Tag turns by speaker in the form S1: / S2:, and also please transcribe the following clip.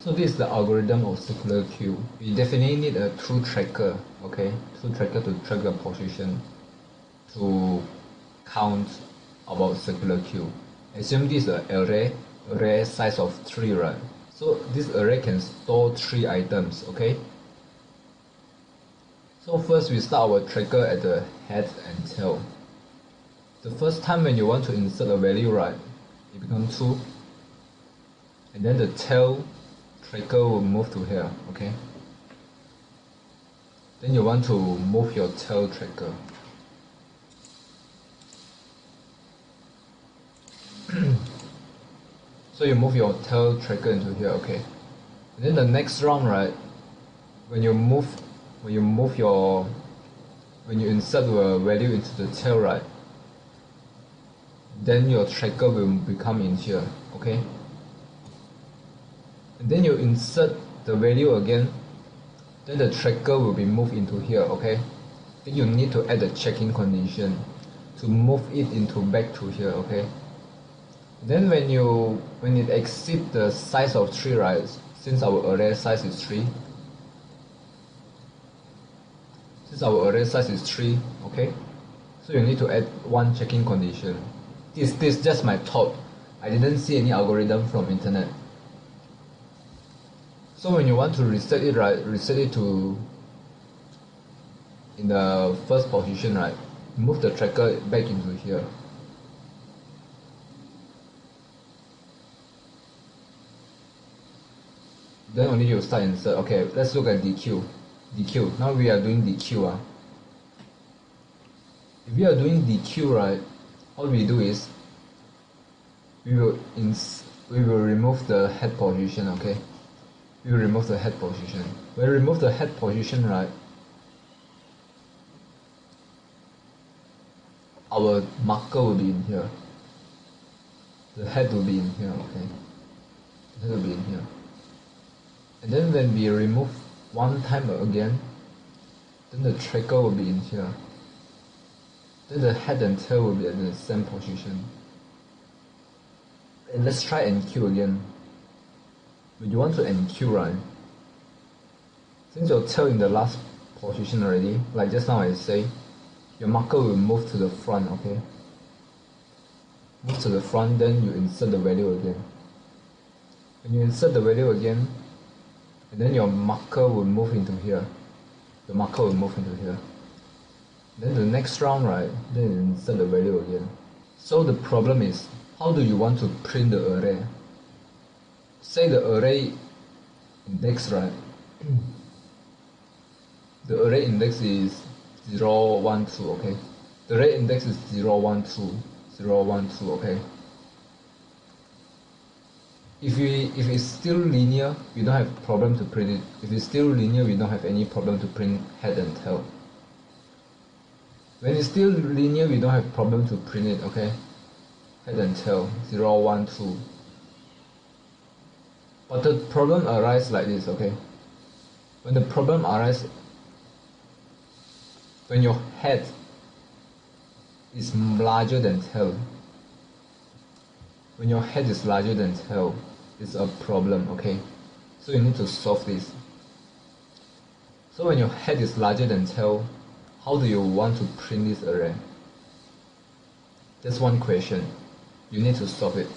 S1: So this is the algorithm of circular queue. We definitely need a true tracker, okay? True tracker to track the position to count about circular queue. Assume this is an array size of 3, right? So this array can store 3 items, okay? So first we start our tracker at the head and tail. The first time when you want to insert a value, right, it becomes 2. And then the tail tracker will move to here, okay? Then you want to move your tail tracker. So you move your tail tracker into here, okay? And then the next round, right, when you insert the value into the tail, right, then your tracker will become in here, okay? And then you insert the value again, then the tracker will be moved into here, okay? Then you need to add a checking condition to move it into back to here, okay? Then when it exceeds the size of 3, right, since our array size is 3, okay? So you need to add one checking condition. This is just my thought. I didn't see any algorithm from internet. So when you want to reset it, right, reset it to in the first position, right, move the tracker back into here. Then only you start insert. Okay, let's look at dequeue. Now we are doing dequeue. If we are doing dequeue, right, all we do is we will remove the head position, okay? We will remove the head position. When we remove the head position, right, our marker will be in here. The head will be in here, okay? The head will be in here. And then when we remove one time again, then the tracker will be in here. Then the head and tail will be at the same position. And let's try enqueue again. When you want to enqueue, right, since your tail in the last position already, like just now I say, your marker will move to the front, okay? Move to the front, then you insert the value again. When you insert the value again, and then your marker will move into here. The marker will move into here. Then the next round, right, then you insert the value again. So the problem is, how do you want to print the array? Say the array index, right? The array index is 0, 1, 2, okay? The array index is 0, 1, 2, 0, 1, 2, okay? If it's still linear, we don't have problem to print it. If it's still linear, we don't have any problem to print head and tail. When it's still linear, we don't have problem to print it, okay? Head and tail, 0, 1, 2. But the problem arises like this, okay? When the problem arises, when your head is larger than tail, when your head is larger than tail, it's a problem, okay? So you need to solve this. So when your head is larger than tail, how do you want to print this array? That's one question. You need to solve it.